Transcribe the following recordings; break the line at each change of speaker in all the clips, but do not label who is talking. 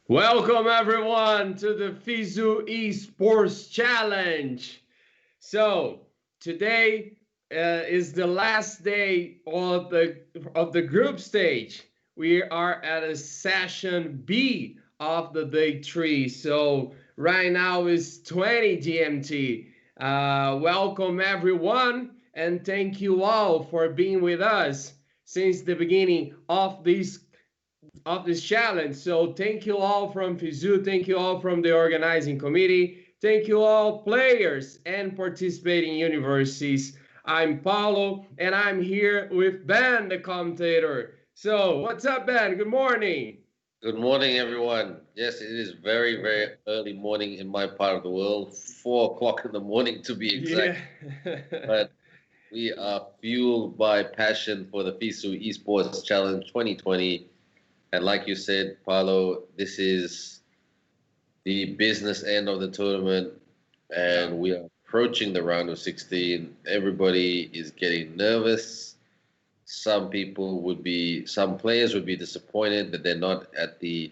Welcome everyone to the FISU eSports Challenge. So today is the last day of the group stage. We are at a session B of the day 3. So right now is 20 GMT. Welcome everyone, and thank you all for being with us since the beginning of this challenge. So thank you all from FISU, thank you all from the organizing committee, thank you all players and participating universities. I'm Paulo, and I'm here with Ben, the commentator. So what's up, Ben? Good morning.
Good morning, everyone. Yes, it is very, very early morning in my part of the world, 4 o'clock in the morning to be exact.
Yeah.
But we are fueled by passion for the FISU eSports Challenge 2020. And like you said, Paulo, this is the business end of the tournament, and we are approaching the round of 16. Everybody is getting nervous. Some players would be disappointed that they're not at the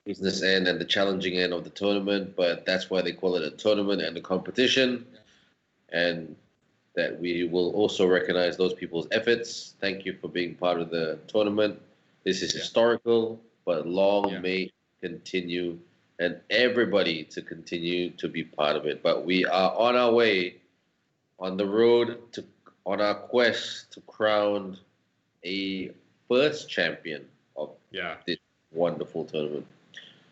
business end and the challenging end of the tournament, but that's why they call it a tournament and a competition. And that we will also recognize those people's efforts. Thank you for being part of the tournament. This is historical, but long may it continue, and everybody to continue to be part of it. But we are on our way, on the road on our quest to crown a first champion of this wonderful tournament.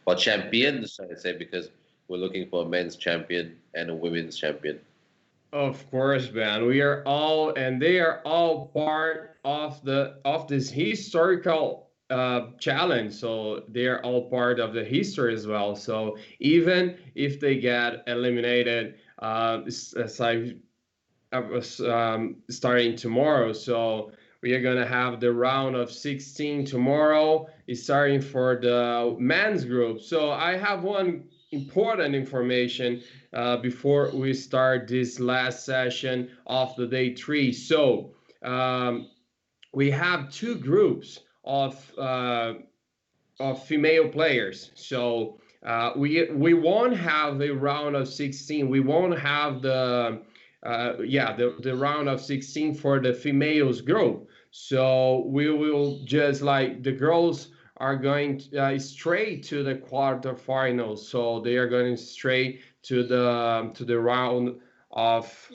Or champions, I say, because we're looking for a men's champion and a women's champion.
Of course, Ben. We are all, and they are all part of this historical challenge. So they are all part of the history as well. So even if they get eliminated, as I was starting tomorrow, so we are gonna have the round of 16 tomorrow. Is starting for the men's group. So I have one important information before we start this last session of the day 3. So we have two groups of female players. So we won't have a round of 16. We won't have the round of 16 for the females group. So we will just like the girls are going straight to the quarterfinals. So they are going straight to the round of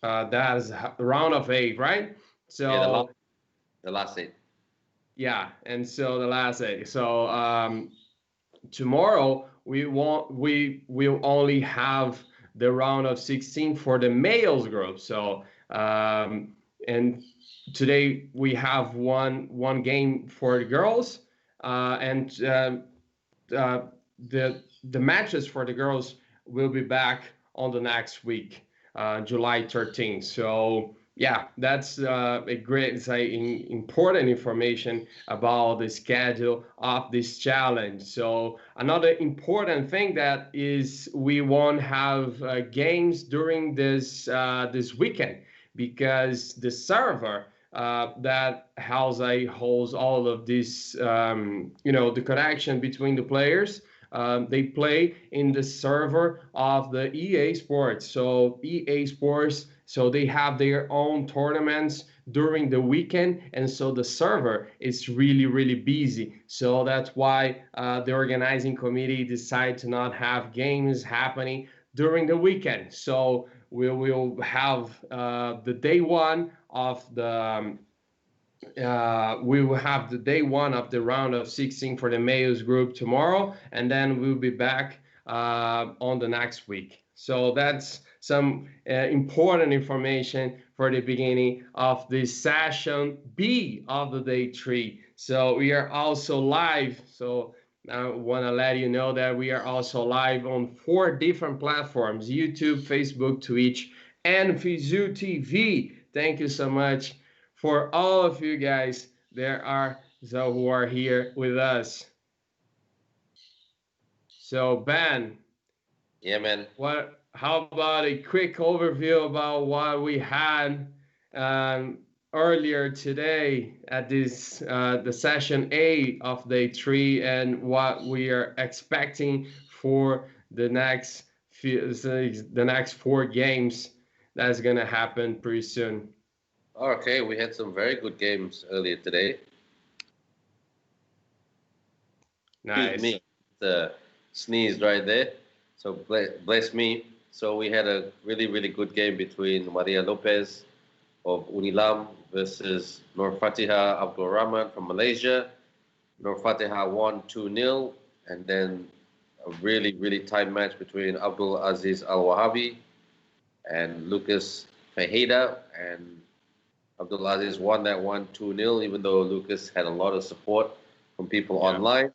that is round of 8, right? So
the last 8.
Yeah, and so the last 8. So tomorrow we will only have the round of 16 for the males group. So and today we have one game for the girls, and the matches for the girls will be back on the next week, July 13th. So yeah, that's a great, important information about the schedule of this challenge. So another important thing that is we won't have games during this weekend, because the server that holds all of this, the connection between the players. They play in the server of the EA Sports. So EA Sports, so they have their own tournaments during the weekend, and so the server is really, really busy. So that's why the organizing committee decided to not have games happening during the weekend. So we will have the day one of the we will have the day one of the round of 16 for the males group tomorrow, and then we'll be back on the next week. So that's some important information for the beginning of this session B of the day 3. So we are also live. So I want to let you know that we are also live on 4 different platforms: YouTube, Facebook, Twitch, and FISU TV. Thank you so much for all of you guys who are here with us. So Ben,
yeah, man,
how about a quick overview about what we had earlier today at this the session A of day 3 and what we are expecting for the next the next 4 games that's gonna happen pretty soon.
Okay, we had some very good games earlier today. Excuse
Nice.
me, the sneeze right there. So bless me. So we had a really good game between Maria Lopez of Unilam versus Nur Fatiha Abdul Rahman from Malaysia. Nur Fatiha won 2-0, and then a really tight match between Abdul Aziz Al Wahabi and Lucas Fajeda, and Abdul Aziz won that one 2-0, even though Lucas had a lot of support from people online.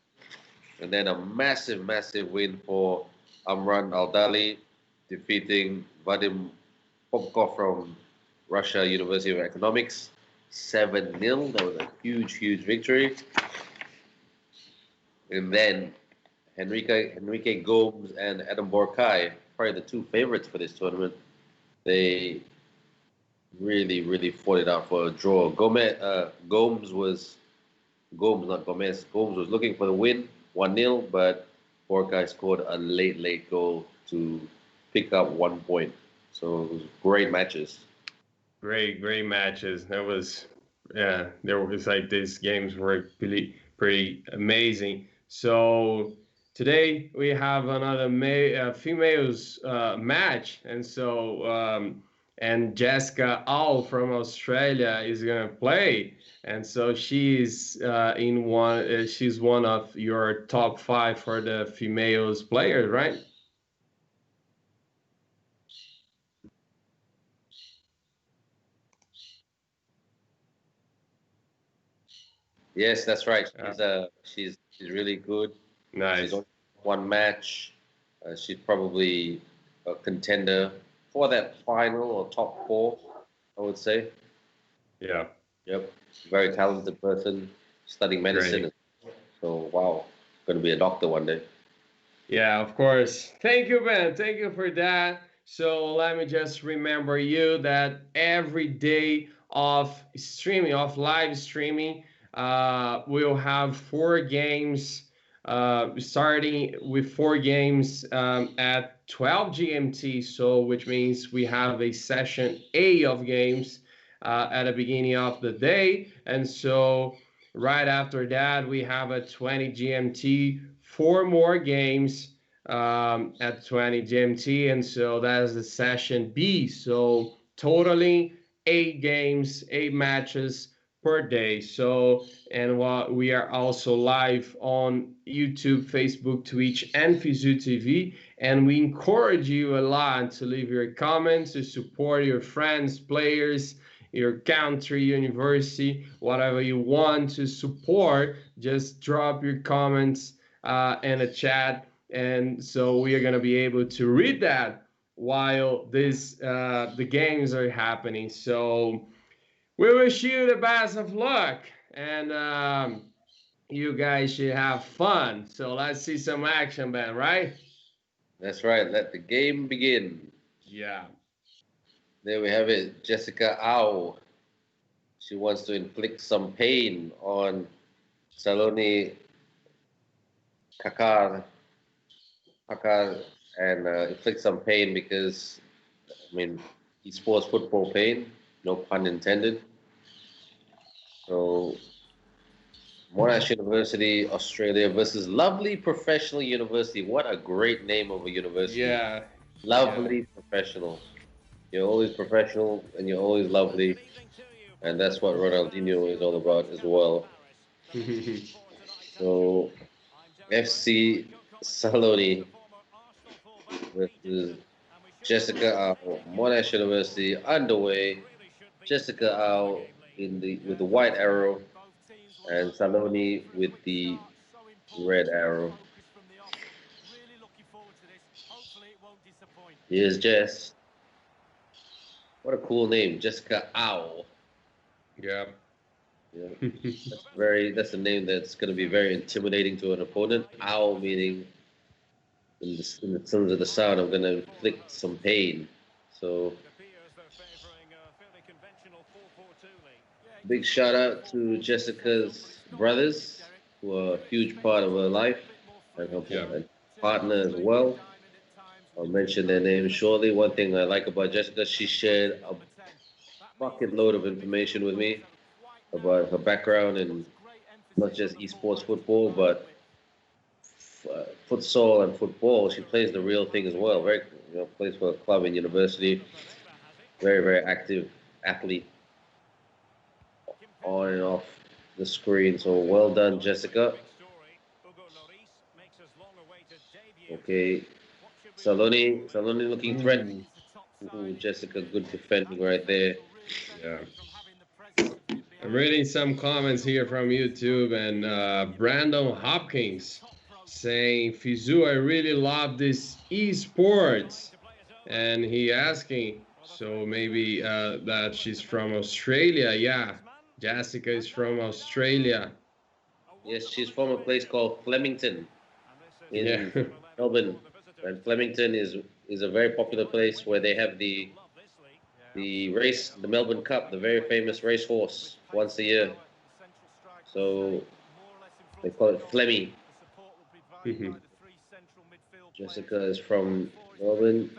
And then a massive win for Amran Al-Dali, defeating Vadim Popkov from Russia University of Economics 7-0. That was a huge victory. And then Henrique Gomes and Adam Borkai, probably the 2 favorites for this tournament. They really fought it out for a draw. Gomes was looking for the win, 1-0, but Borkai scored a late goal to pick up 1 point. So it was great matches.
Great matches. There was like these games were pretty amazing. So today we have another females match, and so and Jessica Au from Australia is gonna play, and so she's she's one of your top 5 for the females players, right?
Yes, that's right. She's really good.
Nice.
She's on 1 match. She's probably a contender for that final or top 4, I would say.
Yeah.
Yep. Very talented person, studying medicine.
Great.
So wow, going to be a doctor one day.
Yeah, of course. Thank you, Ben. Thank you for that. So let me just remember you that every day of streaming, of live streaming, we'll have 4 games, starting with 4 games at 12 GMT. So which means we have a session A of games at the beginning of the day. And so right after that, we have a 20 GMT, 4 more games at 20 GMT, and so that's the session B. So totaling 8 games, 8 matches per day. So, and what we are also live on YouTube, Facebook, Twitch, and FISU TV. And we encourage you a lot to leave your comments, to support your friends, players, your country, university, whatever you want to support. Just drop your comments in a chat, and so we are going to be able to read that while the games are happening. So we wish you the best of luck, and you guys should have fun. So let's see some action, Ben, right?
That's right. Let the game begin.
Yeah.
There we have it. Jessica Au. She wants to inflict some pain on Saloni KACKAR, and inflict some pain because, I mean, esports football pain, no pun intended. So Monash University, Australia versus Lovely Professional University. What a great name of a university.
Yeah.
Lovely Professional. You're always professional and you're always lovely. And that's what Ronaldinho is all about as well. So FC Saloni versus Jessica Au. Monash University underway. Jessica Au with the white arrow and Saloni with the red arrow. Here's Jess. What a cool name, Jessica Au.
Yeah.
Yeah. That's a name that's going to be very intimidating to an opponent. Owl meaning in the terms of the sound, I'm going to inflict some pain. So Big shout out to Jessica's brothers, who are a huge part of her life, and her
Yeah.
and partner as well. I'll mention their names shortly. One thing I like about Jessica, she shared a bucket load of information with me about her background and not just esports football, but futsal and football. She plays the real thing as well. Very, plays for a club and university. Very, very active athlete on and off the screen. So well done, Jessica. Okay, Saloni looking threatening. Ooh, Jessica, good defending right there.
Yeah. I'm reading some comments here from YouTube, and Brandon Hopkins saying, FISU, I really love this esports. And he asking, so maybe that she's from Australia. Yeah, Jessica is from Australia.
Yes, she's from a place called Flemington in
Yeah.
Melbourne. And Flemington is a very popular place where they have the race, the Melbourne Cup, the very famous racehorse once a year. So they call it Flemmy. Jessica is from Melbourne,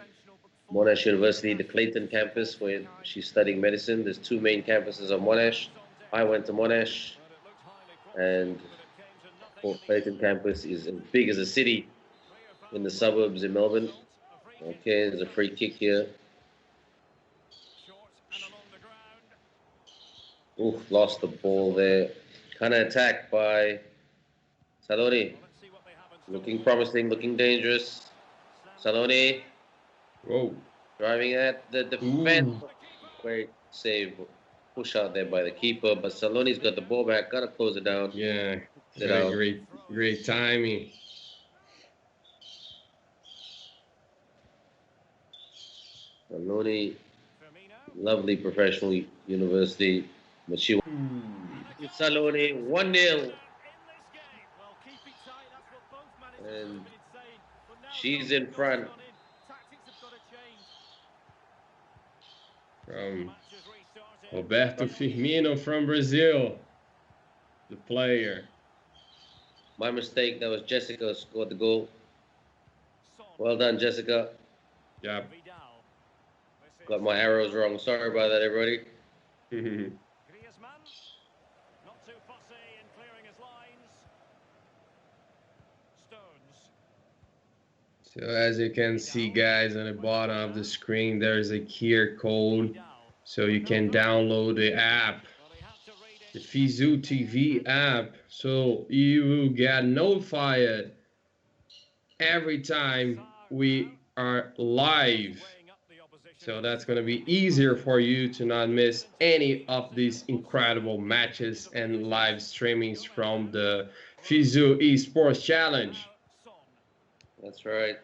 Monash University, the Clayton campus, where she's studying medicine. There's two main campuses of Monash. I went to Monash, and Clayton campus is as big as a city in the suburbs in Melbourne. Okay, there's a free kick here. Oof, lost the ball there. Kind of attacked by Saloni. Looking promising, looking dangerous. Saloni.
Whoa.
Driving at the defense. Great save. Push out there by the keeper, but Saloni's got the ball back. Got to close it down.
Yeah, great timing.
Saloni, lovely professional university, but she Saloni 1-0. And she's in front.
From Roberto Firmino from Brazil, the player.
My mistake, that was Jessica who scored the goal. Well done, Jessica.
Yeah.
Got my arrows wrong. Sorry about that, everybody.
So as you can see, guys, on the bottom of the screen, there's a QR code, so you can download the app, the FISU TV app, so you will get notified every time we are live. So that's going to be easier for you to not miss any of these incredible matches and live streamings from the FISU eSports Challenge.
That's right.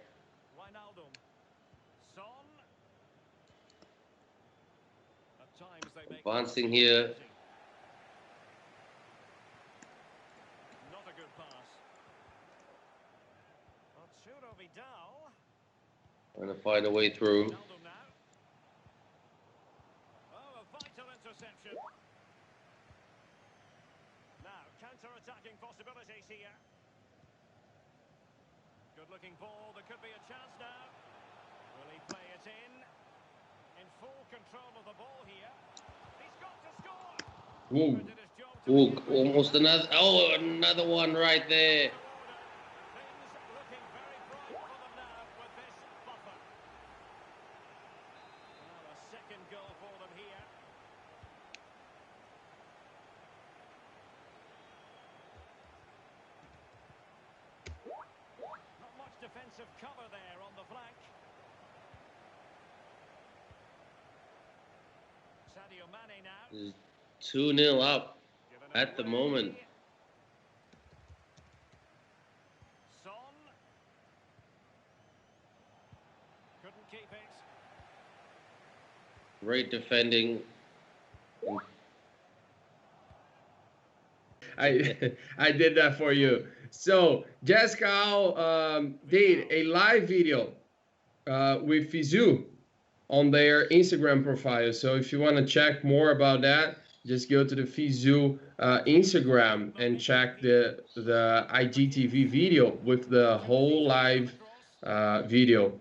Advancing here. Trying to find a way through.
Counter-attacking possibilities here. Good-looking ball. There could be a chance now. Will he play it in? In full control of the ball here. He's got to score.
Ooh, almost another. Oh, another one right there.
Defensive cover there on the flank. Sadio Mane now.
2-0 up at the moment.
Son. Couldn't keep it.
Great defending.
I did that for you. So Jessica did a live video with FISU on their Instagram profile. So if you want to check more about that, just go to the FISU Instagram and check the IGTV video with the whole live video.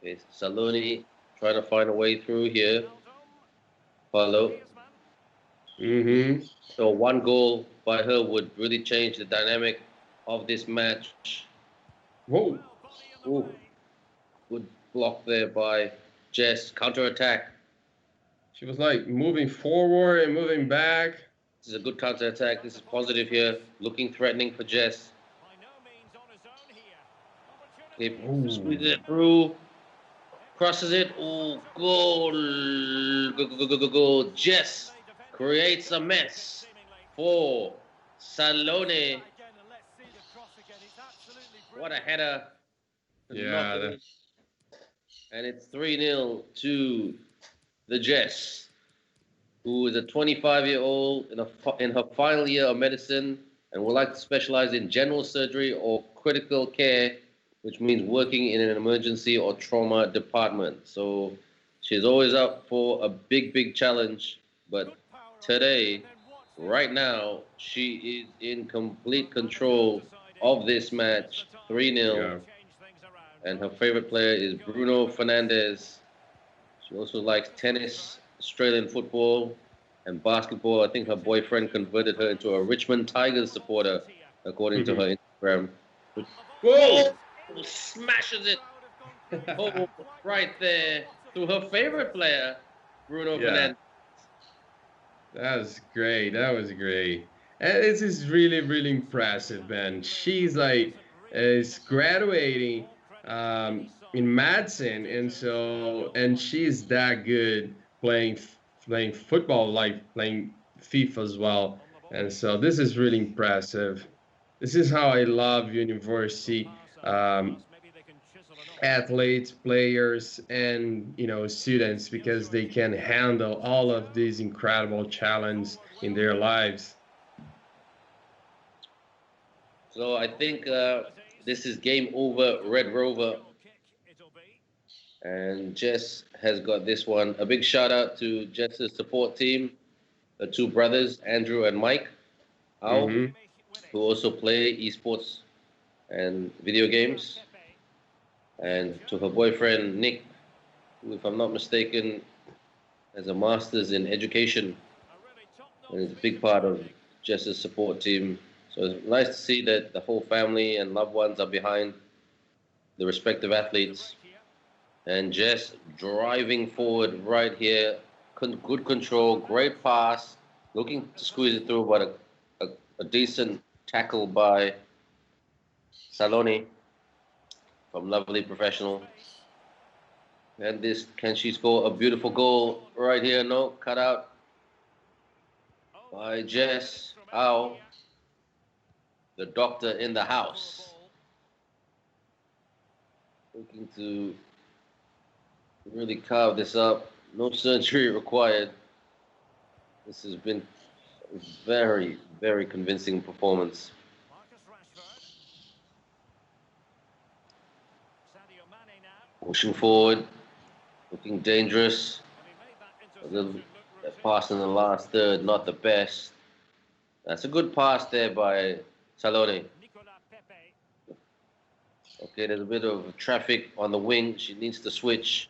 Okay, Saloni trying to find a way through here. Follow.
Mm-hmm.
So one goal by her would really change the dynamic of this match.
Whoa.
Ooh, good block there by Jess. Counter attack.
She was like moving forward and moving back.
This is a good counter attack. This is positive here. Looking threatening for Jess. Okay, squeeze it through. Crosses it. Oh, goal. Goal. Jess creates a mess for Salone. What a header.
Yeah.
And it's 3-0 to the Jess, who is a 25-year-old in her final year of medicine and would like to specialize in general surgery or critical care, which means working in an emergency or trauma department. So she's always up for a big challenge. But today, right now, she is in complete control of this match, 3-0.
Yeah.
And her favorite player is Bruno Fernandes. She also likes tennis, Australian football, and basketball. I think her boyfriend converted her into a Richmond Tigers supporter, according to her Instagram.
Whoa!
Oh, smashes it. Oh, right there to her favorite player, Bruno Fernandes.
That was great. That was great. And this is really impressive, man. She's like is graduating in medicine, and she's that good playing football, like playing FIFA as well. And so this is really impressive. This is how I love university athletes, players, and students, because they can handle all of these incredible challenges in their lives.
So I think this is game over, Red Rover. And Jess has got this one. A big shout out to Jess's support team, the two brothers, Andrew and Mike, who also play esports and video games. And to her boyfriend, Nick, who, if I'm not mistaken, has a master's in education and is a big part of Jess's support team. So it's nice to see that the whole family and loved ones are behind the respective athletes. And Jess driving forward right here. Good control, great pass. Looking to squeeze it through, but a decent tackle by Saloni from Lovely Professional. And this, can she score a beautiful goal right here? No, cut out by Jess. Ow. The doctor in the house. Looking to really carve this up. No surgery required. This has been a very convincing performance. Pushing forward, looking dangerous. A little pass in the last third, not the best. That's a good pass there by Saloni. Okay, there's a bit of traffic on the wing. She needs to switch.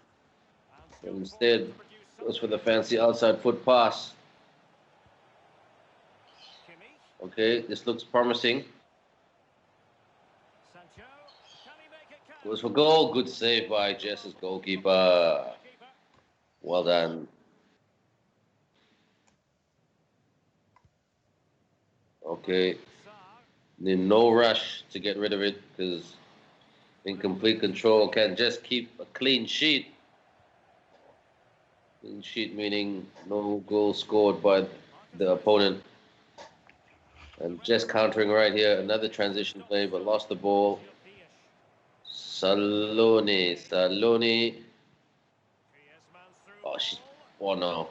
But instead, goes for the fancy outside foot pass. Okay, this looks promising. Goes for goal. Good save by Jess's goalkeeper. Well done. Okay. No rush to get rid of it, because in complete control can just keep a clean sheet. Clean sheet meaning no goal scored by the opponent. And just countering right here, another transition play, but lost the ball. Saloni. Oh no,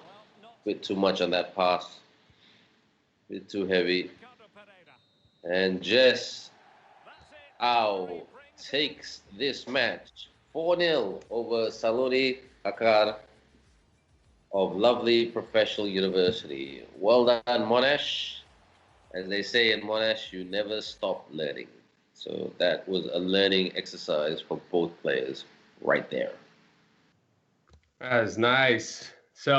bit too much on that pass. Bit too heavy. And Jess, takes this match 4-0 over Saloni KACKAR. of lovely professional university. Well done, Monash. As they say in Monash, you never stop learning. So that was a learning exercise for both players right there.
That's nice. So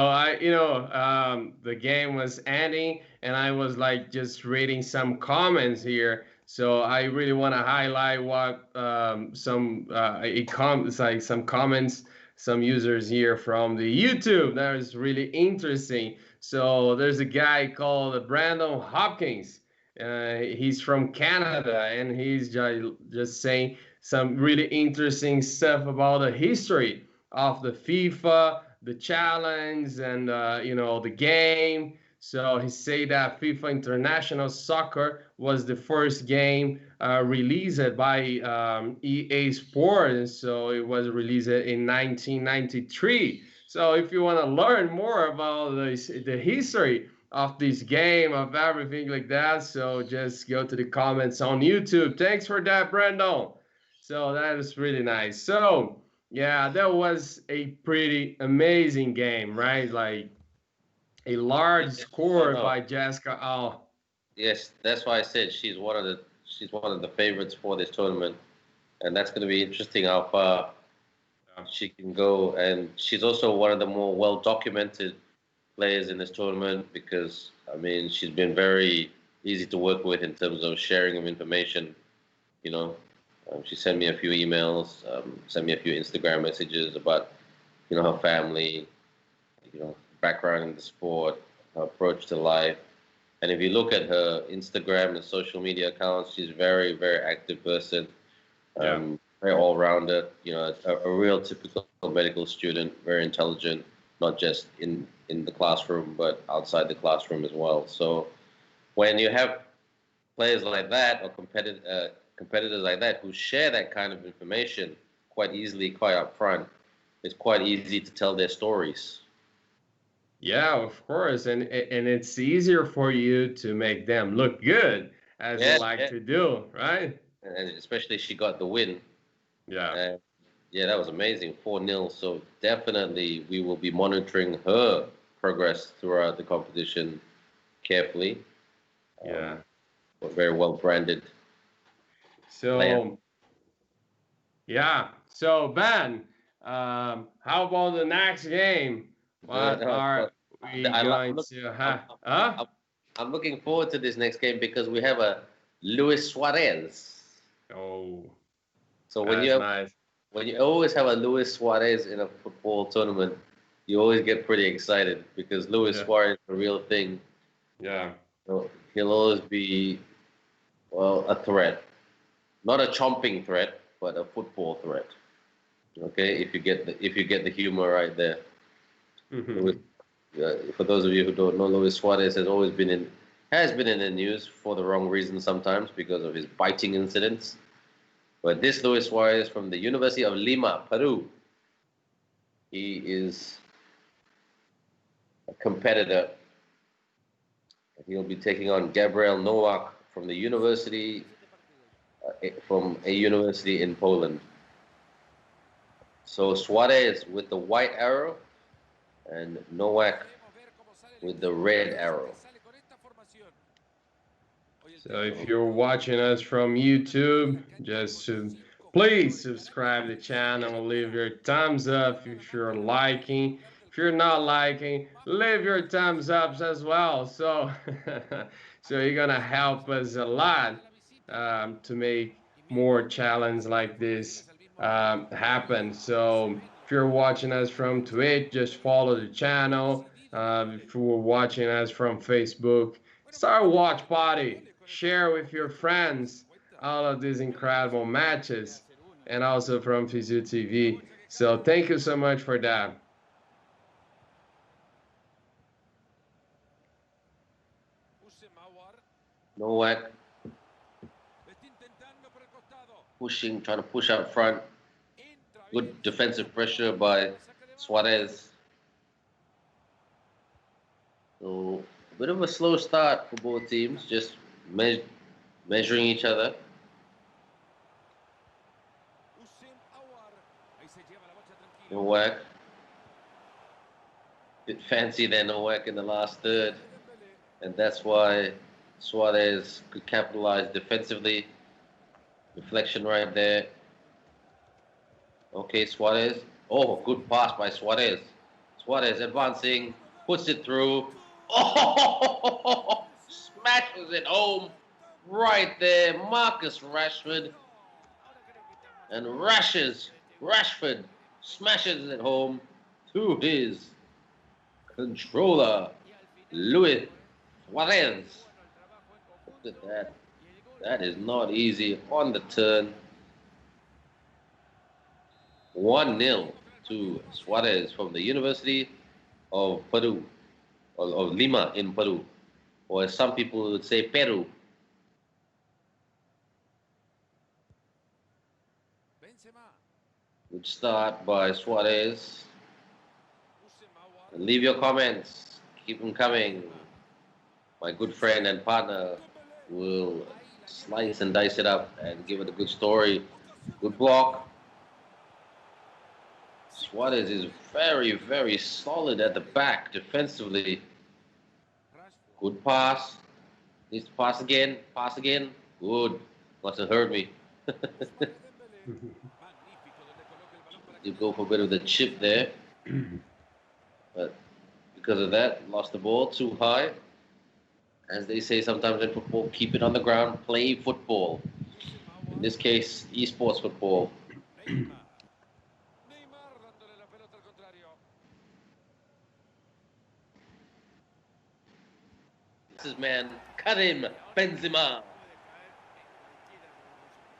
the game was ending, and I was like just reading some comments here. So I really want to highlight what it's like some comments, some users here from the YouTube. That is really interesting. So there's a guy called Brandon Hopkins. He's from Canada, and he's just saying some really interesting stuff about the history of the FIFA, the challenge, and the game. So he said that FIFA International Soccer was the first game released by EA Sports. So it was released in 1993. So if you want to learn more about the history of this game, of everything like that, so just go to the comments on YouTube. Thanks for that, Brandon. So that is really nice. So yeah, that was a pretty amazing game, right? Like a large
No,
score
no.
by Jessica. Oh,
Yes, that's why I said she's one of the favorites for this tournament, and that's going to be interesting how far she can go. And she's also one of the more well documented players in this tournament because I mean she's been very easy to work with in terms of sharing of information. You know, she sent me a few emails, sent me a few Instagram messages about her family, background in the sport, her approach to life. And if you look at her Instagram and social media accounts, she's a very, very active person,
yeah.
very all-rounder. A real typical medical student, very intelligent, not just in the classroom, but outside the classroom as well. So when you have players like that or competitors like that who share that kind of information quite easily, quite upfront, it's quite easy to tell their stories.
Yeah, of course. And it's easier for you to make them look good as you
Yeah,
like
yeah.
to do, right?
And especially she got the win.
Yeah.
And yeah, that was amazing. 4-0. So definitely we will be monitoring her progress throughout the competition carefully.
Yeah.
A very well branded player.
So yeah. So Ben, how about the next game? What are
But
we
I,
going
look,
to
I'm,
have?
I'm,
Huh?
I'm I'm looking forward to this next game because we have a Luis Suarez.
Oh,
So
that's nice.
when you always have a Luis Suarez in a football tournament, you always get pretty excited because Luis
Yeah.
Suarez is a real thing.
Yeah.
So he'll always be, well, a threat, not a chomping threat, but a football threat. Okay, if you get the humor right there. Luis, for those of you who don't know, Luis Suarez has been in the news for the wrong reason sometimes because of his biting incidents. But this Luis Suarez from the University of Lima, Peru, he is a competitor. He'll be taking on Gabriel Nowak from a university in Poland. So Suarez with the white arrow and Nowak with the red arrow.
So if you're watching us from YouTube, please subscribe to the channel, leave your thumbs up if you're liking. If you're not liking, leave your thumbs ups as well. So, so you're gonna help us a lot to make more challenges like this happen. So if you're watching us from Twitch, just follow the channel. If you're watching us from Facebook, start a watch party. Share with your friends all of these incredible matches, and also from FISU TV. So thank you so much for that.
Nowak trying to push up front. Good defensive pressure by Suarez. So a bit of a slow start for both teams, just measuring each other. Nowak bit fancy than NOWAK in the last third. And that's why SUAREZ could capitalize defensively. Deflection right there. Okay, SUAREZ. Oh, good pass by SUAREZ. SUAREZ advancing, puts it through. Oh, smashes it home. Right there, Marcus Rashford. And Rashford smashes it home to his controller, Luis Suarez. Look at that. That is not easy on the turn. 1-0 to Suarez from the University of Peru, or of Lima in Peru, or as some people would say, Peru. Good start by Suarez. And leave your comments. Keep them coming. My good friend and partner will slice and dice it up and give it a good story. Good block. Suarez is very, very solid at the back defensively. Good pass. Needs to pass again. Pass again. Good. Mustn't hurt me. You go for a bit of the chip there. But because of that, lost the ball too high. As they say sometimes in football, keep it on the ground, play football. In this case, esports football. This is man, Karim Benzema.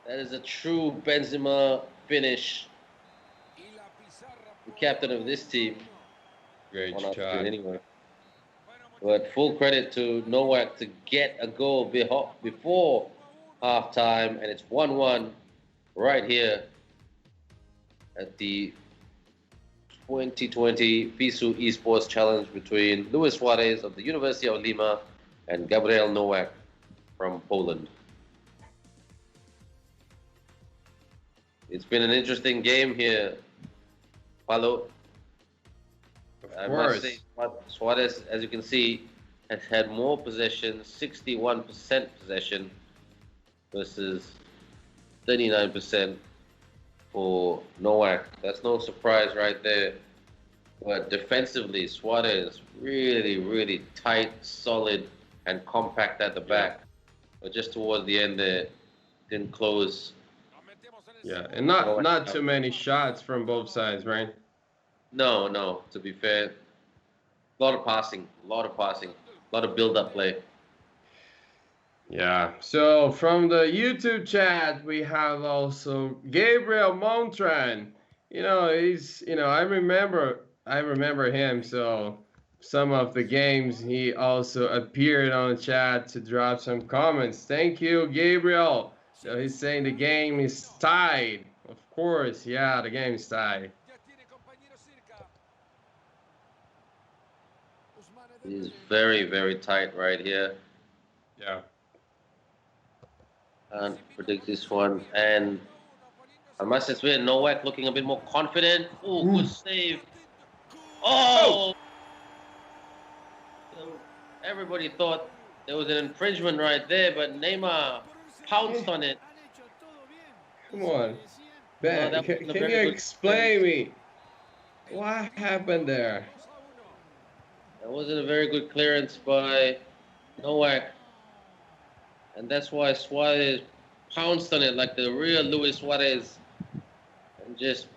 That is a true Benzema finish. The captain of this team.
Great
Well,
job.
anyway. But full credit to NOWAK to get a goal before halftime, and it's 1-1 right here at the 2020 FISU eSports Challenge between Luis Suarez of the University of Lima and Gabriel NOWAK from Poland. It's been an interesting game here, Paulo. I must say, Suarez, as you can see, has had more possession, 61% possession versus 39% for NOWAK. That's no surprise right there. But defensively, Suarez really, really tight, solid, and compact at the back. But just towards the end there, didn't close.
Yeah, and not too many shots from both sides, right?
No, to be fair. A lot of passing, a lot of build-up play.
Yeah, so from the YouTube chat, we have also Gabriel Montran. I remember him. So some of the games, he also appeared on the chat to drop some comments. Thank you, Gabriel. So he's saying the game is tied. Of course, yeah, the game is tied.
He's very, very tight right here.
Yeah.
Can't predict this one. And I must admit, NOWAK looking a bit more confident. Oh, good save. Oh! Everybody thought there was an infringement right there, but Neymar pounced on it.
Come on. Ben,
No,
can you explain me what happened there?
That wasn't a very good clearance by NOWAK. And that's why Suarez pounced on it like the real Luis Suarez and just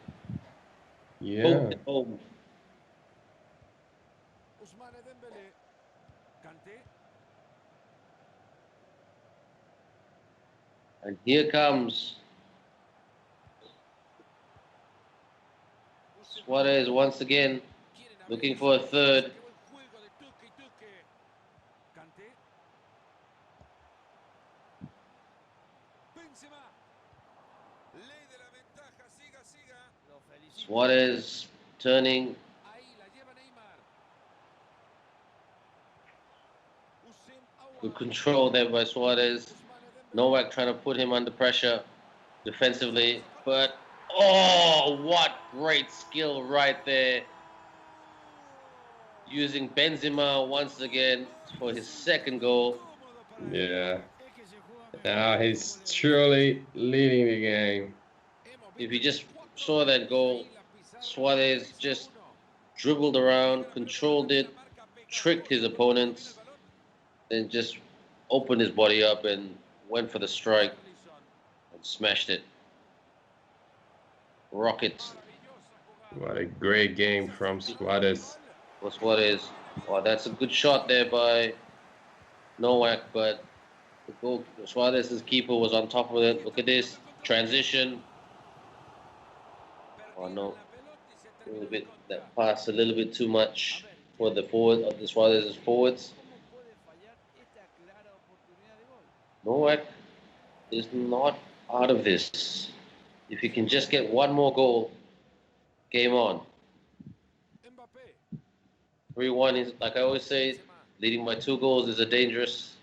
poked it home. And here comes Suarez once again, looking for a third. Suarez turning. Good control there by Suarez. NOWAK trying to put him under pressure defensively, but oh, what great skill right there. using Benzema once again for his second goal.
Yeah. Now he's truly leading the game.
If you just saw that goal, Suarez just dribbled around, controlled it, tricked his opponents, then just opened his body up and went for the strike and smashed it. Rockets.
What a great game from SUAREZ.
For Suarez. Oh, that's a good shot there by NOWAK, but the goal, Suarez's keeper was on top of it. Look at this transition. Oh no, a little bit that pass a little bit too much for the forward of the Suarez's forwards. NOWAK is not out of this. If he can just get one more goal, game on. 3-1 is, like I always say, leading by 2 goals is dangerous.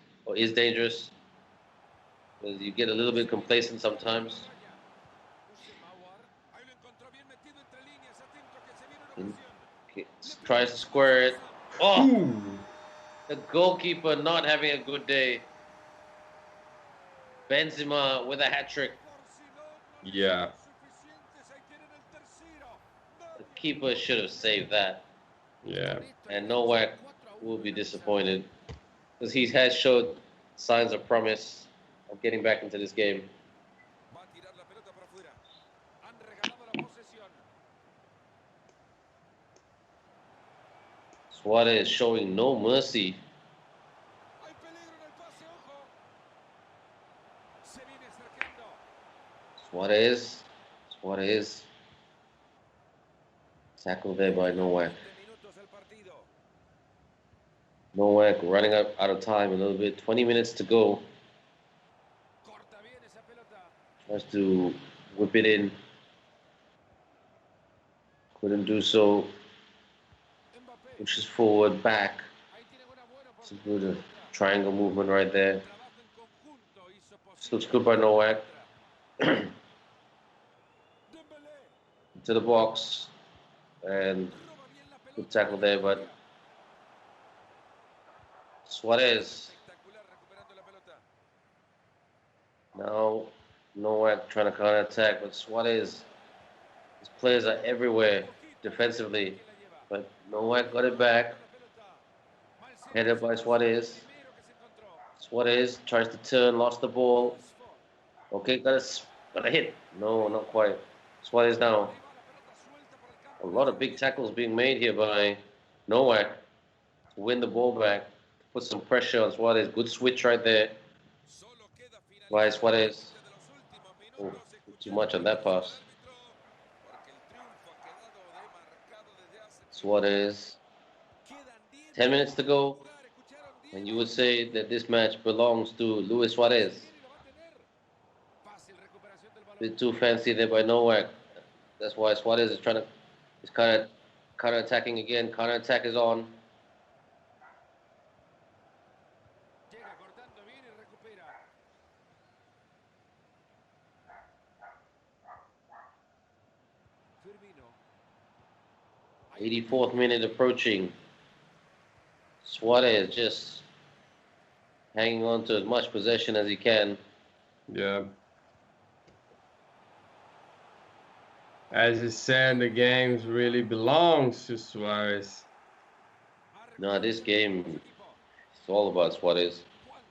Because you get a little bit complacent sometimes. Tries to square it. Oh,
Ooh.
the goalkeeper not having a good day. Benzema with a hat trick.
Yeah.
The keeper should have saved that.
Yeah.
And NOWAK will be disappointed because he has showed signs of promise of getting back into this game. Suarez is showing no mercy. Suarez. Tackled there by NOWAK. NOWAK running out of time a little bit. 20 minutes to go. Tries to whip it in. Couldn't do so. Pushes forward, back. It's a good triangle movement right there. This looks good by NOWAK. Into the box. And good tackle there, but Suarez. Now NOWAK trying to counter attack, but Suarez, his players are everywhere defensively. But NOWAK got it back. Headed by Suarez. Suarez tries to turn, lost the ball. Okay, got a hit. No, not quite. Suarez now. A lot of big tackles being made here by NOWAK to win the ball back, put some pressure on Suarez. Good switch right there by Suarez. Oh, too much on that pass. Suarez. 10 minutes to go. And you would say that this match belongs to Luis Suarez. A bit too fancy there by NOWAK. That's why Suarez is kind of counter-attacking again. Counter-attack is on. '84th minute approaching. Suarez just hanging on to as much possession as he can.
Yeah. As you said, the game really belongs to Suarez.
No, this game is all about Suarez.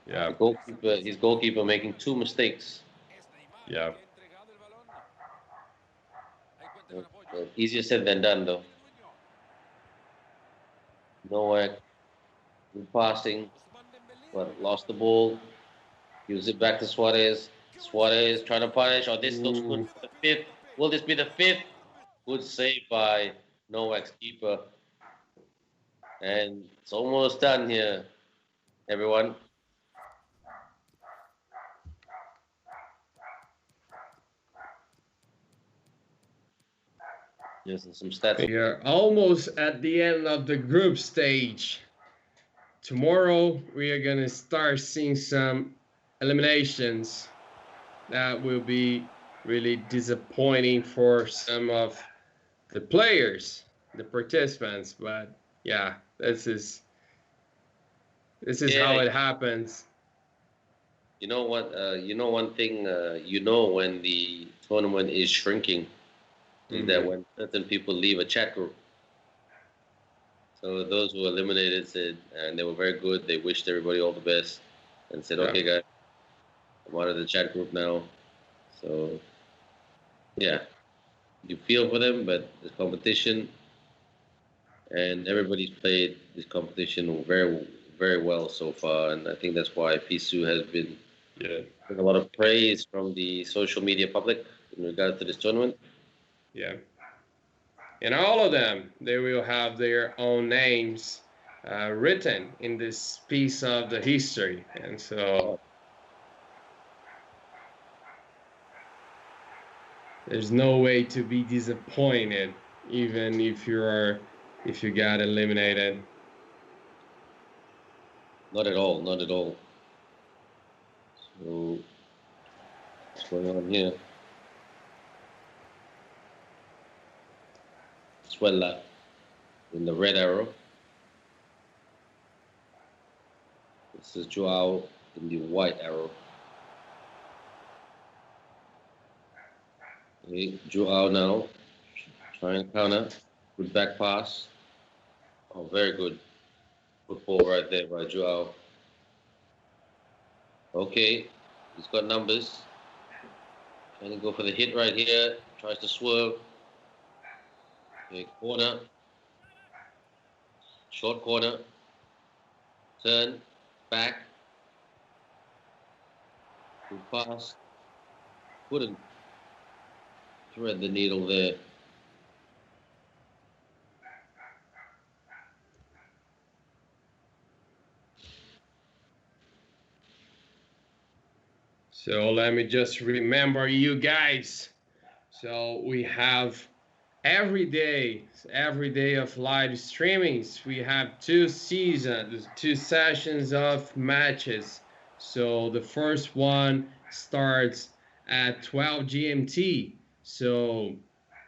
Yeah.
His goalkeeper making 2 mistakes.
Yeah.
Easier said than done, though. NOWAK, good passing, but lost the ball. Gives it back to Suarez. Suarez trying to punish. Oh, this looks good for the 5th. Will this be the 5th? Good save by NOWAK's keeper. And it's almost done here, everyone. Just some stats.
We are almost at the end of the group stage. Tomorrow, we are going to start seeing some eliminations that will be really disappointing for some of the players, the participants, but Yeah, this is
Yeah,
how it happens.
you know what? You know one thing. You know when the tournament is shrinking is that
Hmm.
when certain people leave a chat group. So those who were eliminated said, and they were very good. They wished everybody all the best, and said,
Yeah.
"Okay, guys, I'm out of the chat group now." So yeah, you feel for them, but the competition, and everybody's played this competition very, very well so far, and I think that's why FISU has been
Yeah.
getting a lot of praise from the social media public in regard to this tournament.
Yeah. And all of them, they will have their own names written in this piece of the history. And so there's no way to be disappointed, even if you got eliminated.
Not at all, not at all. So what's going on here? Swella in the red arrow. This is Joao in the white arrow. Okay, Joao now trying to counter. Good back pass. Oh, very good football right there by Joao. Okay, he's got numbers. Trying to go for the hit right here. Tries to swerve. Okay, corner. Short corner. Turn. Back. Good pass. Couldn't thread the needle there.
So let me just remember you guys. So we have every day of live streamings. We have two sessions of matches. So the first one starts at 12 GMT. So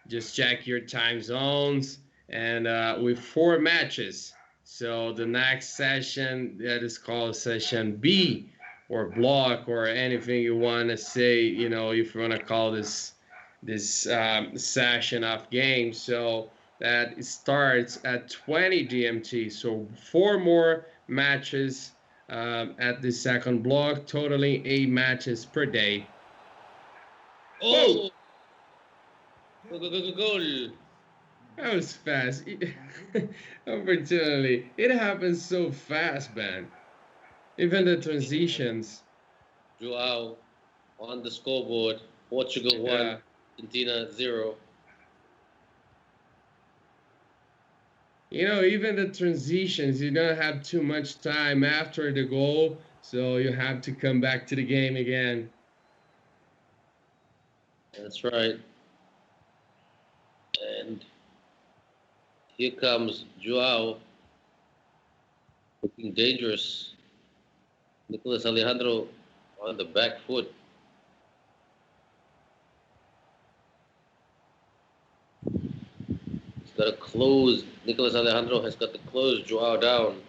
just check your time zones and with 4 matches. So the next session that is called session B or block or anything you want to say, if you want to call this session of games. So that starts at 20 GMT. So 4 more matches at the second block, totaling 8 matches per day. Whoa!
Oh! Goal!
That was fast. Unfortunately, it happens so fast, man. Even the transitions.
Joao on the scoreboard. Portugal 1,
Yeah.
Argentina 0.
Even the transitions, you don't have too much time after the goal, so you have to come back to the game again.
That's right. And here comes Joao looking dangerous. Nicolas Alejandro on the back foot. He's got to close. Nicolas Alejandro has got to close Joao down.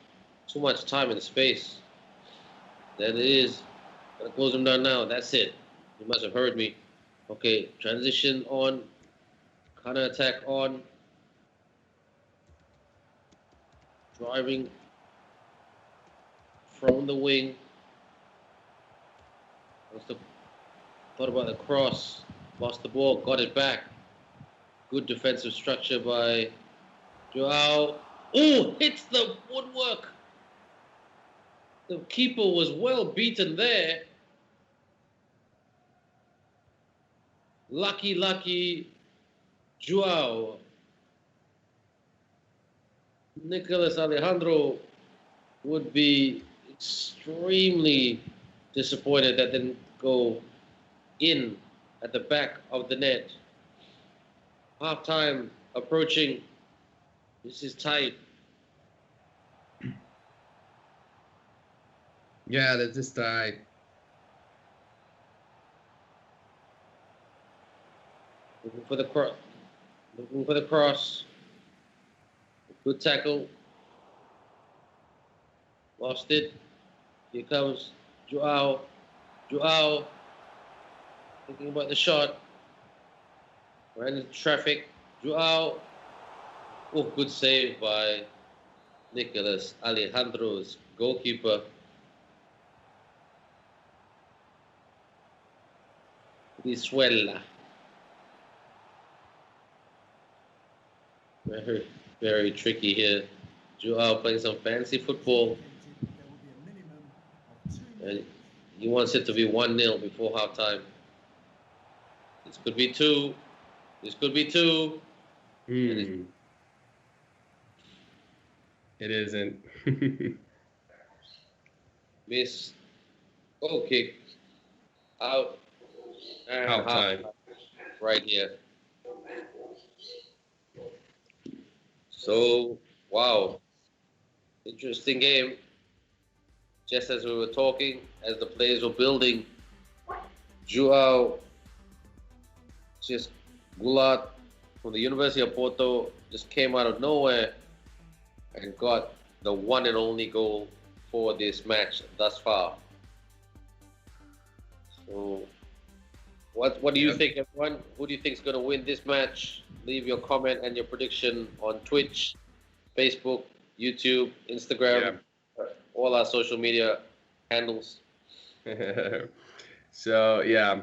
Too much time and space. There it is. Got to close him down now. That's it. You must have heard me. Okay, transition on. Counter attack on. Driving from the wing. Thought about the cross. Lost the ball. Got it back. Good defensive structure by Joao. Oh, hits the woodwork. The keeper was well beaten there. Lucky Joao. Nicolas Alejandro would be extremely disappointed that didn't go in at the back of the net. Halftime approaching. This is tight.
Yeah, that just died.
Looking for the cross. Looking for the cross. Good tackle. Lost it. Here comes Joao. Joao. Thinking about the shot. Ran into traffic. Joao. Oh, good save by Nicolas Alejandro's goalkeeper. BRIZUELA. Very, very tricky here. Joao playing some fancy football. And he wants it to be 1-0 before halftime. This could be 2. This could be 2.
It isn't.
Miss. Goal kick. Out. And
Halftime.
Right here. So, wow. Interesting game. Just as we were talking, as the players were building, Joao, just GOULART from the University of Porto just came out of nowhere and got the one and only goal for this match thus far. So, what do you think, everyone? Who do you think is going to win this match? Leave your comment and your prediction on Twitch, Facebook, YouTube, Instagram, all our social media handles.
So, yeah.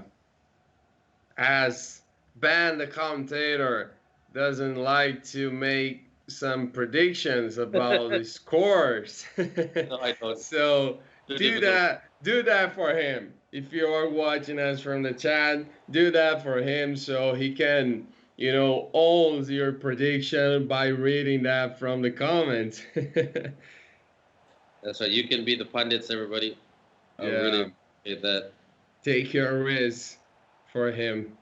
As Ben, the commentator, doesn't like to make some predictions about the scores.
No, I don't.
So do that for him. If you are watching us from the chat, do that for him so he can, own your prediction by reading that from the comments.
That's right. You can be the pundits, everybody. I really appreciate that.
Take your risk for him.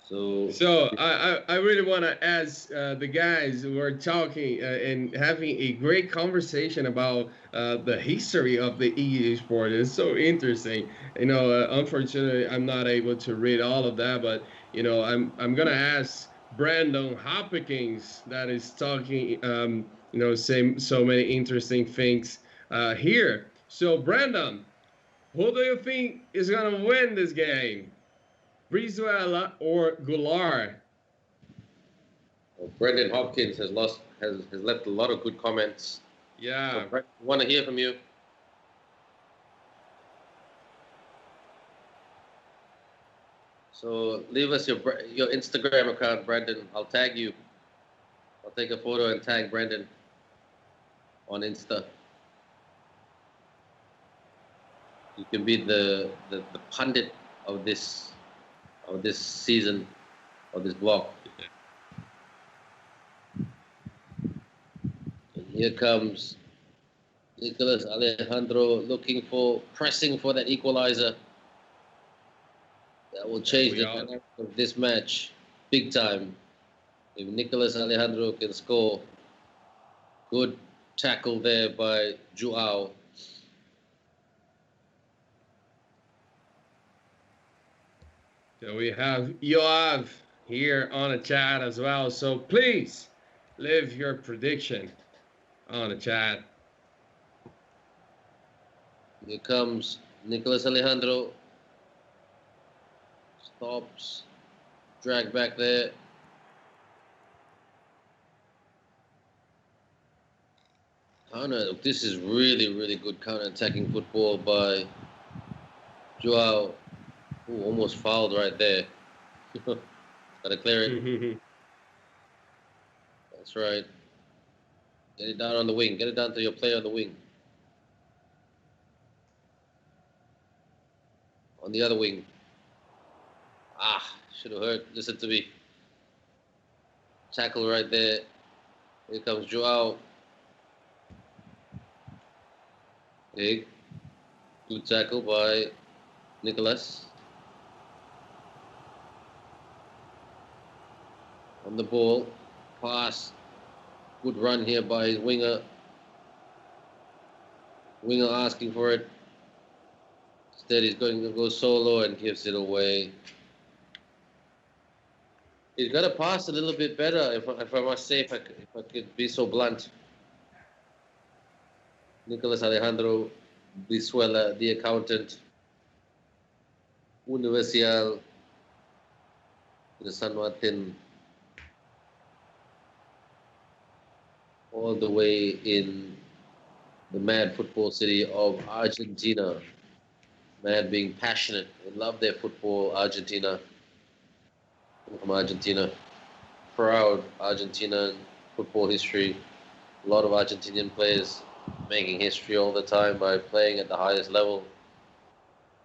So I really want to ask the guys who are talking and having a great conversation about the history of the eSport. It's so interesting. Unfortunately, I'm not able to read all of that, but I'm gonna ask Brandon Hopkins that is talking, saying so many interesting things here. So Brandon, who do you think is gonna win this game? BRIZUELA or GOULART?
Well, Brendan Hopkins has left a lot of good comments.
Yeah.
So, want to hear from you. So leave us your Instagram account, Brandon. I'll tag you. I'll take a photo and tag Brandon on Insta. You can be the pundit of this season, of this block. And here comes Nicolas Alejandro pressing for that equalizer. That will change the dynamic of this match big time. If Nicolas Alejandro can score. Good tackle there by Joao.
So we have Yoav here on the chat as well. So please leave your prediction on the chat.
Here comes Nicolas Alejandro. Stops. Drag back there. Counter. This is really, really good counter-attacking football by Joao. Ooh, almost fouled right there. Gotta clear it. That's right. Get it down on the wing. Get it down to your player on the wing. On the other wing. Should have heard. Listen to me. Tackle right there. Here comes Joao. Big. Good tackle by Nicolas. On the ball. Pass. Good run here by his winger. Winger asking for it. Instead, he's going to go solo and gives it away. He's got to pass a little bit better, if I must say, if I could be so blunt. Nicholas Alejandro Brizuela, the accountant, Universidad de San Martin, all the way in the mad football city of Argentina. Man being passionate and love their football, Argentina. From Argentina. Proud Argentinian football history. A lot of Argentinian players making history all the time by playing at the highest level.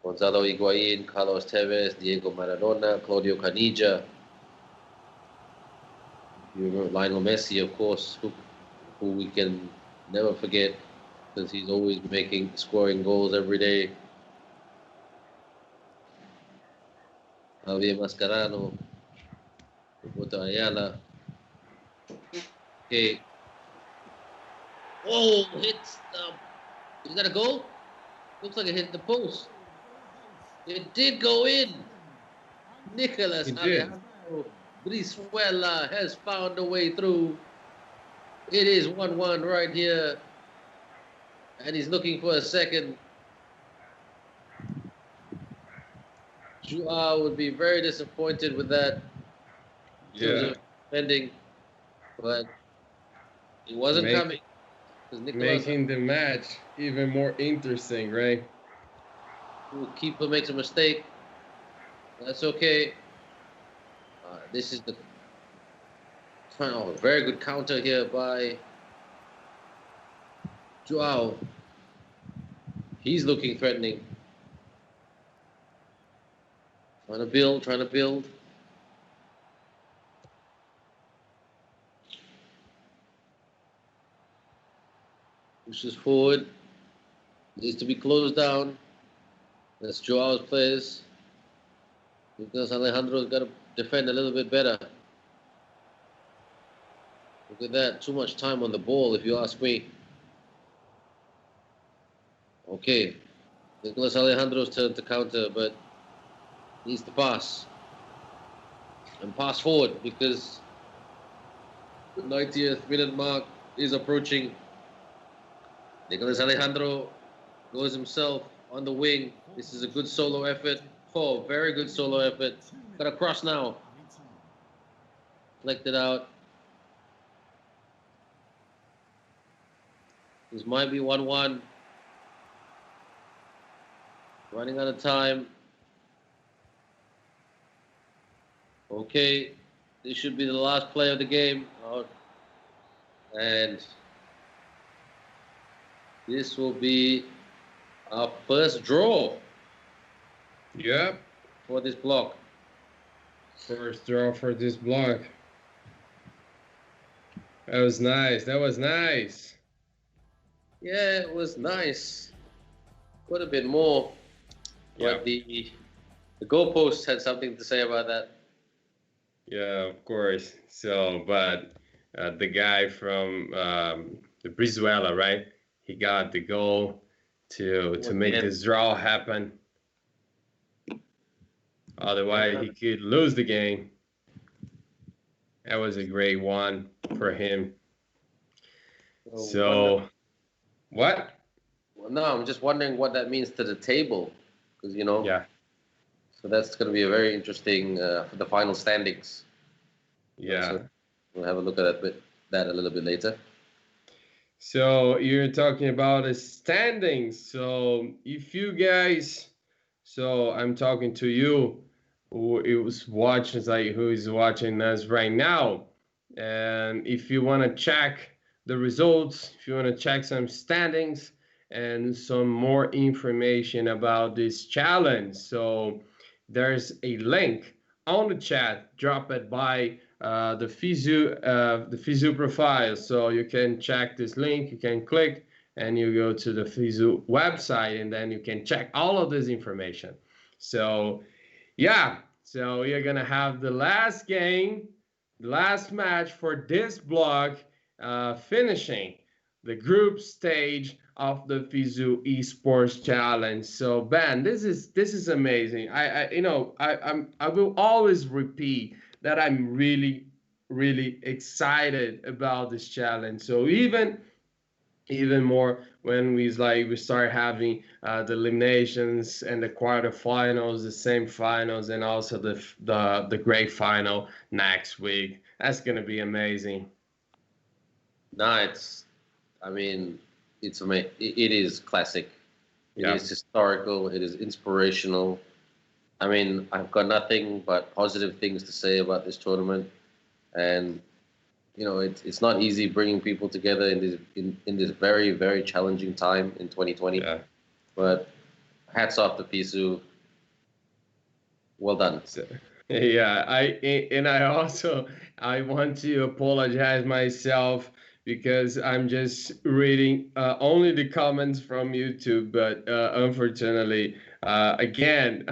Gonzalo Higuain, Carlos Tevez, Diego Maradona, Claudio Caniggia. You remember Lionel Messi, of course, who we can never forget because he's always scoring goals every day. Javier Mascherano, Roberto Ayala. Okay. Oh, hits the... Is that a goal? Looks like it hit the post. It did go in. Nicholas Alejandro Brizuela has found a way through. It is 1-1 right here. And he's looking for a second. Joao would be very disappointed with that.
Yeah.
Defending, but he wasn't coming.
Making the match even more interesting, right?
The keeper makes a mistake. That's okay. This is the very good counter here by Joao. He's looking threatening. Trying to build. Pushes forward. Needs to be closed down. That's Joao's players. Because Alejandro's got to defend a little bit better. Look at that. Too much time on the ball, if you ask me. Okay. Nicholas Alejandro's turn to counter, but needs to pass. And pass forward because the 90th minute mark is approaching. Nicholas Alejandro goes himself on the wing. This is a good solo effort. Oh, very good solo effort. Got a cross now. Flicked it out. This might be 1-1. Running out of time. Okay, this should be the last play of the game. And this will be our first draw.
Yep.
For this block.
First draw for this block. That was nice.
Yeah, it was nice. Could have been more. But the goalpost had something to say about that.
Yeah, of course. So, but the guy from the Brizuela, right? He got the goal to make this draw happen. Otherwise, he could lose the game. That was a great one for him. So, what?
Well, no, I'm just wondering what that means to the table. Because,
Yeah.
So that's going to be a very interesting for the final standings.
Yeah.
So we'll have a look at that a little bit later.
So you're talking about the standings. So if you guys, so I'm talking to you who is watching us right now. And if you want to check the results, if you want to check some standings and some more information about this challenge, so there's a link on the chat. Drop it by the FISU profile, so you can check this link. You can click and you go to the FISU website, and then you can check all of this information. So yeah, so you're gonna have the last game, the last match for this block, finishing the group stage of the FISU eSports Challenge. So Ben, this is amazing. I will always repeat that I'm really excited about this challenge. So even even more when we start having the eliminations and the quarterfinals, the semifinals, and also the great final next week. That's gonna be amazing.
No, I mean, it is classic. It
Yeah.
is historical. It is inspirational. I mean, I've got nothing but positive things to say about this tournament, and it's not easy bringing people together in this very, very challenging time in 2020.
Yeah.
But hats off to FISU. Well done.
So, yeah, I want to apologize myself because I'm just reading only the comments from YouTube, but unfortunately, again,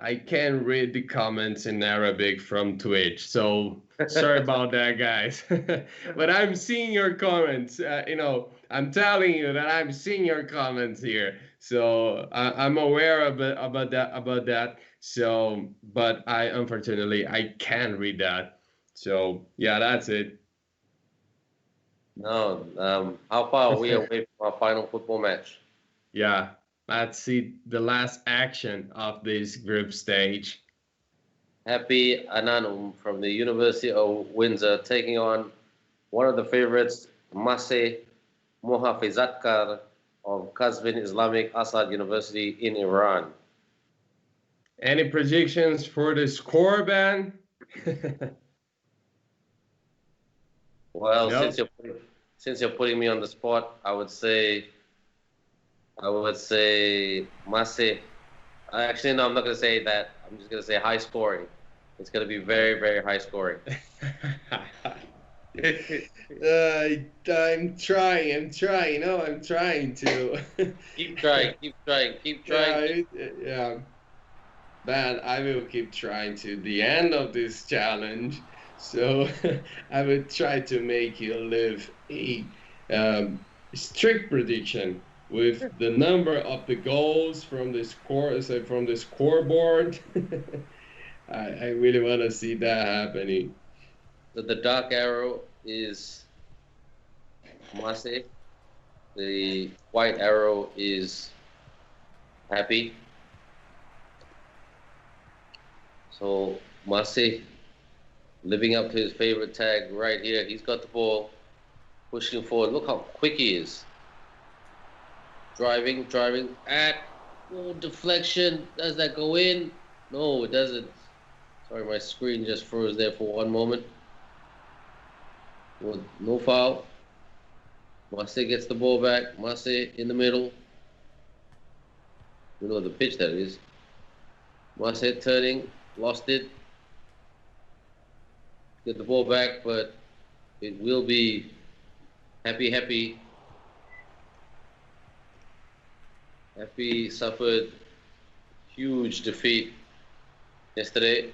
I can't read the comments in Arabic from Twitch. So sorry about that, guys. But I'm seeing your comments. I'm telling you that I'm seeing your comments here. So I'm aware of it, about that. So, but unfortunately I can't read that. So yeah, that's it.
No, how far are we away from our final football match?
Yeah, let's see the last action of this group stage.
Happy ANANUM from the University of Windsor taking on one of the favorites, MOHAFEZATKAR of Qazvin Islamic Assad University in Iran.
Any predictions for the score, Ben?
Well,
No.
since you're putting me on the spot, I would say Mase. Actually, no, I'm not going to say that. I'm just going to say high scoring. It's going to be very, very high scoring.
I'm trying. No, I'm trying to.
Keep trying.
Yeah. Man, I will keep trying to the end of this challenge. So I will try to make you live a strict prediction with the number of the goals from the from the scoreboard. I really want to see that happening.
So the dark arrow is Mase. The white arrow is Happy. So Mase living up to his favorite tag right here. He's got the ball, pushing forward. Look how quick he is. Driving at deflection. Does that go in? No, it doesn't. Sorry, my screen just froze there for one moment. Well, no foul. Mase gets the ball back. Mase in the middle. Middle of the pitch, that is. Mase turning. Lost it. Get the ball back, but it will be Happy. Happy suffered huge defeat yesterday.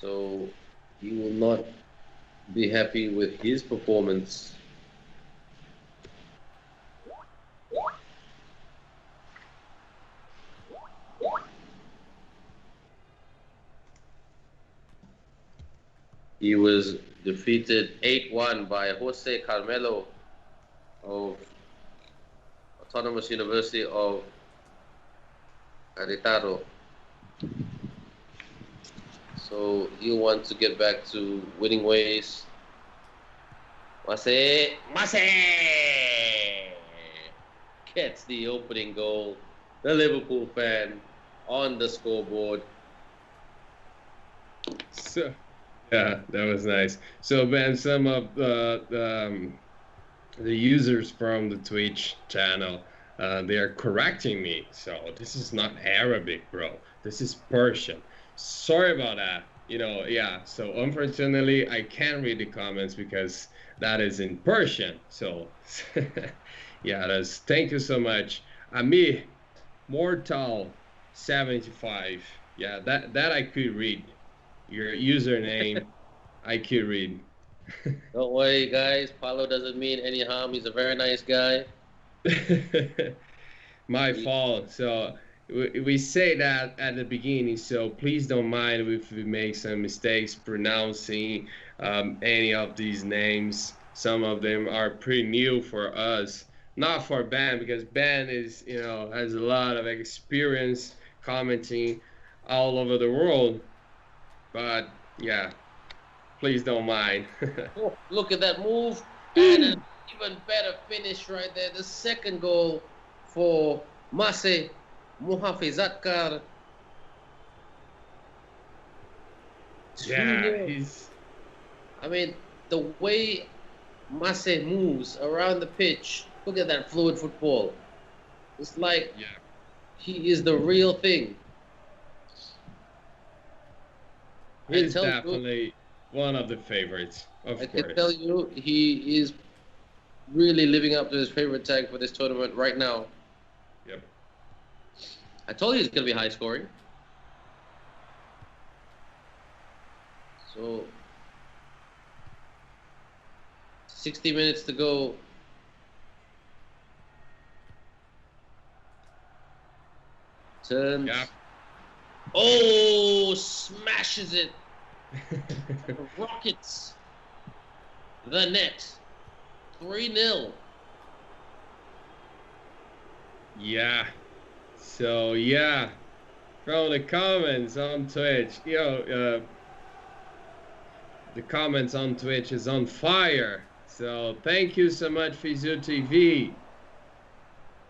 So he will not be happy with his performance. He was defeated 8-1 by Jose Carmelo of Autonomous University of Querétaro. So he'll want to get back to winning ways. Mase gets the opening goal. The Liverpool fan on the scoreboard.
So, yeah, that was nice. So, Ben, some of the users from the Twitch channel, they are correcting me. So this is not Arabic, bro. This is Persian. Sorry about that. Yeah. So unfortunately, I can't read the comments because that is in Persian. So, yeah, thank you so much. Ami Mortal 75. Yeah, that I could read. Your username, I could read.
Don't worry, guys. Paulo doesn't mean any harm. He's a very nice guy.
My fault. So we say that at the beginning. So please don't mind if we make some mistakes pronouncing any of these names. some of them are pretty new for us. Not for Ben, because Ben is, has a lot of experience commenting all over the world. But yeah, please don't mind.
Oh, look at that move. And an even better finish right there. The second goal for MOHAFEZATKAR.
Yeah,
I mean, the way Mase moves around the pitch, look at that fluid football. It's like he is the real thing.
He's definitely one of the favorites, of course.
I can tell you, he is really living up to his favorite tag for this tournament right now.
Yep.
I told you it's going to be high scoring. So, 60 minutes to go. Turns.
Yeah.
Oh, smashes it. Rockets the net. 3-0.
Yeah. So, yeah. From the comments on Twitch, the comments on Twitch is on fire. So, thank you so much, FISU TV.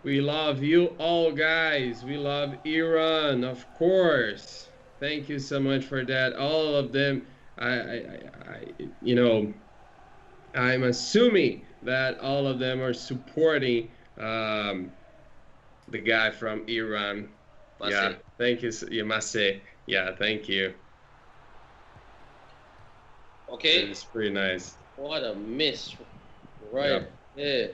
We love you all, guys. We love Iran, of course. Thank you so much for that. All of them, I'm assuming that all of them are supporting the guy from Iran.
Mase.
Yeah, thank you. You must say, yeah, thank you.
Okay.
It's pretty nice.
What a miss. Right there.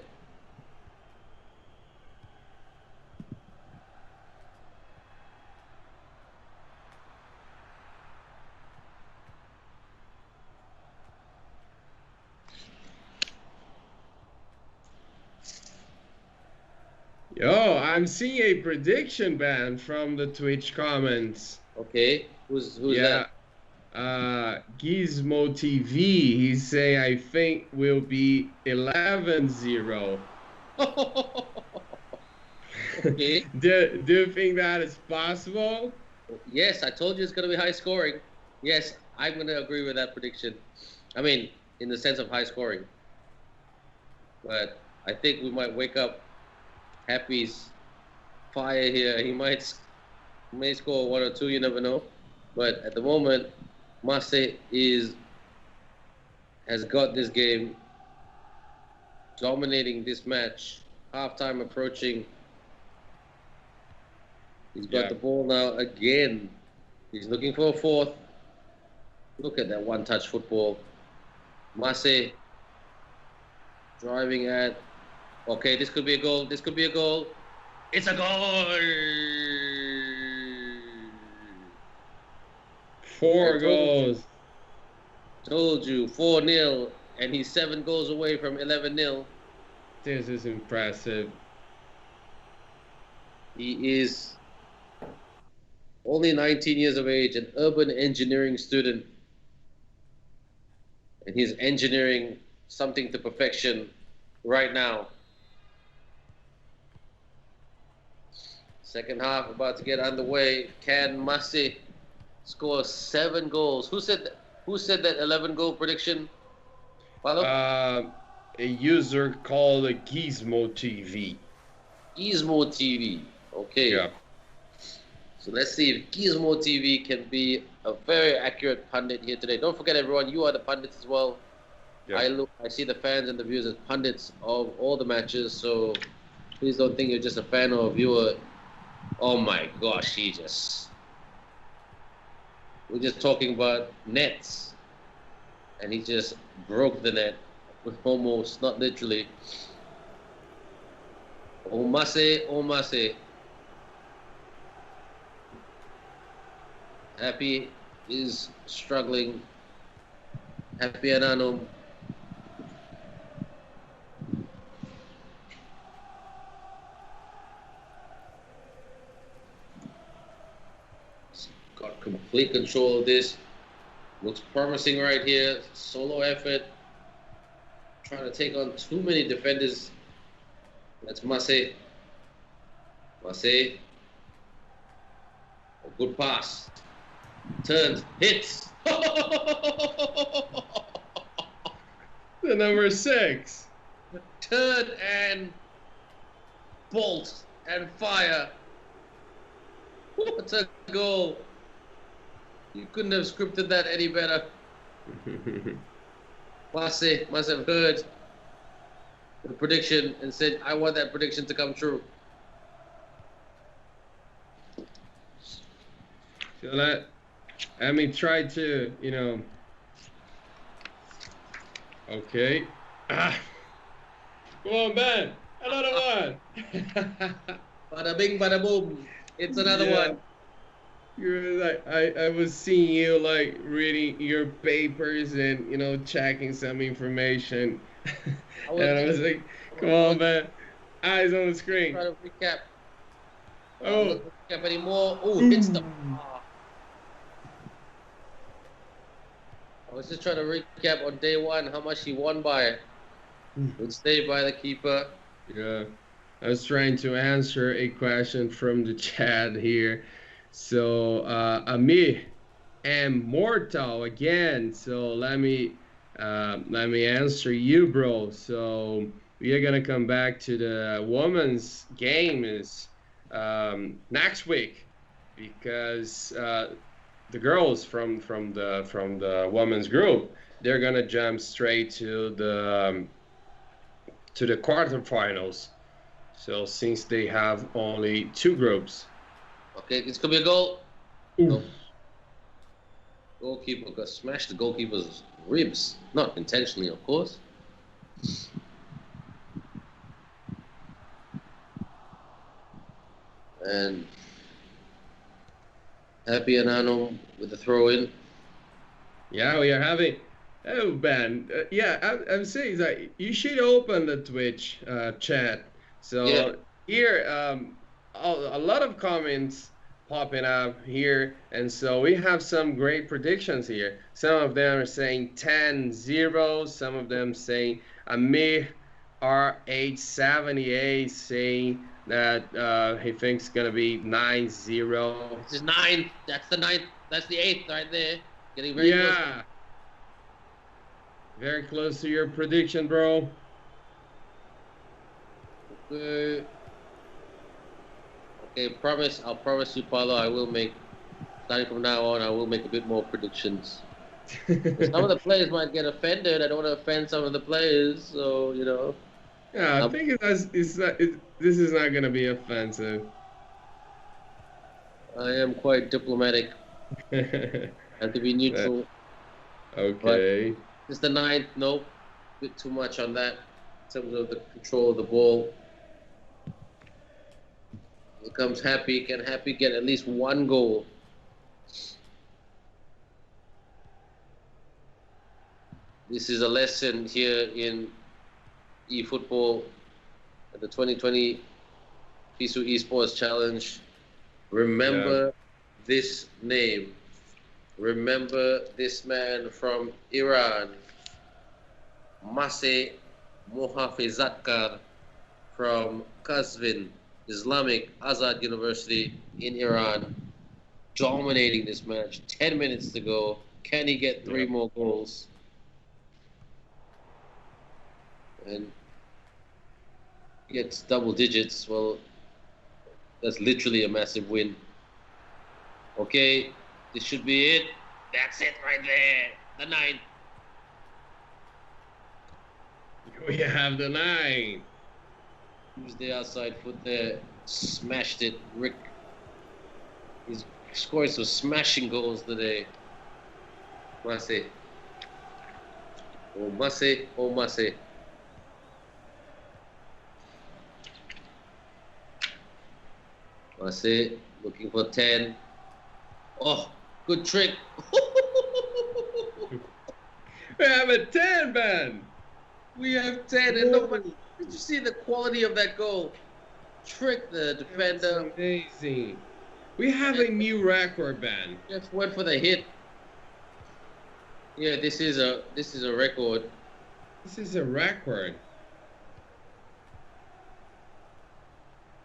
Yo, I'm seeing a prediction ban from the Twitch comments.
Okay, who's that?
Gizmo TV, he say, I think will be 11-0.
Okay.
Do you think that is possible?
Yes, I told you it's going to be high scoring. Yes, I'm going to agree with that prediction. I mean, in the sense of high scoring. But I think we might wake up Happy's fire here. He may score 1 or 2, you never know. But at the moment, Mase has got this game, dominating this match. Halftime approaching. He's got the ball now again. He's looking for a fourth. Look at that one-touch football. Mase driving at. Okay, this could be a goal. This could be a goal. It's a goal!
4 goals.
Told you, 4-0. And he's 7 goals away from 11-0.
This is impressive.
He is only 19 years of age, an urban engineering student. And he's engineering something to perfection right now. Second half about to get underway. Can Mase score 7 goals? Who said that 11-goal prediction? Follow?
A user called Gizmo TV.
Gizmo TV. Okay.
Yeah.
So let's see if Gizmo TV can be a very accurate pundit here today. Don't forget, everyone, you are the pundits as well. Yeah. I see the fans and the viewers as pundits of all the matches, so please don't think you're just a fan or a viewer. Oh my gosh, we're just talking about nets, and he just broke the net, almost, not literally. Oh Mase. Happy is struggling. Happy ANANUM. Got complete control of this. Looks promising right here. Solo effort. trying to take on too many defenders. That's Mase. Mase. A good pass. Turns. Hits.
The number 6.
Turn and bolt and fire. What a goal. You couldn't have scripted that any better. Mase must have heard the prediction and said, I want that prediction to come true.
So let me try to, you know. Okay. Ah. Come on, Ben. Another one.
Bada bing, bada boom. It's another one.
You're like, I was seeing you like reading your papers and, you know, checking some information. And I was like, come on, man. Eyes on the screen.
Try to recap.
Oh.
Recap anymore. Oh, hits the. I was just trying to recap on day 1 how much he won by. Would stay by the keeper.
Yeah. I was trying to answer a question from the chat here. So Ami and Mortal again. So let me answer you, bro. So we are gonna come back to the women's games next week, because the girls from the women's group, they're gonna jump straight to the quarterfinals. So since they have only 2 groups.
Okay, this could be a goal. No. Goalkeeper got smashed the goalkeeper's ribs. Not intentionally, of course. And happy ANANUM with the throw-in.
Yeah, we are having. Oh, Ben. Yeah, I'm saying that you should open the Twitch chat. So yeah. Here, a lot of comments popping up here, and so we have some great predictions here. Some of them are saying 10-0. Some of them saying Amir RH78 saying that he thinks it's gonna be 9-0.
This is 9. That's the 9th. That's the 8th right there. Getting very close.
Yeah. Very close to your prediction, bro.
Okay, promise. I'll promise you, Paulo. I will make. Starting from now on, I will make a bit more predictions. Some of the players might get offended. I don't want to offend some of the players, so you know.
Yeah, I think this is not going to be offensive.
I am quite diplomatic. Have to be neutral.
Okay.
It's the 9th. Nope. A bit too much on that in terms of the control of the ball. Here comes Happy. Can Happy get at least 1 goal? This is a lesson here in eFootball at the 2020 FISU eSports Challenge. Remember this name. Remember this man from Iran. MOHAFEZATKAR from Qazvin Islamic Azad University in Iran. Dominating this match. 10 minutes to go. Can he get 3 more goals? And he gets double digits. Well, that's literally a massive win. Okay, this should be it. That's it right there. The 9.
We have the 9.
Used the outside foot there. Smashed it. Rick. He's scoring some smashing goals today. Mase. Oh, Mase. Oh, Mase. Mase looking for 10. Oh, good trick.
We have a 10, Ben.
We have 10, and nobody. Did you see the quality of that goal? Trick the defender.
That's amazing. We have a new record, Ben.
Just went for the hit. Yeah, this is a record.
This is a record.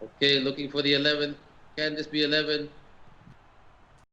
Okay, looking for the 11. Can this be 11?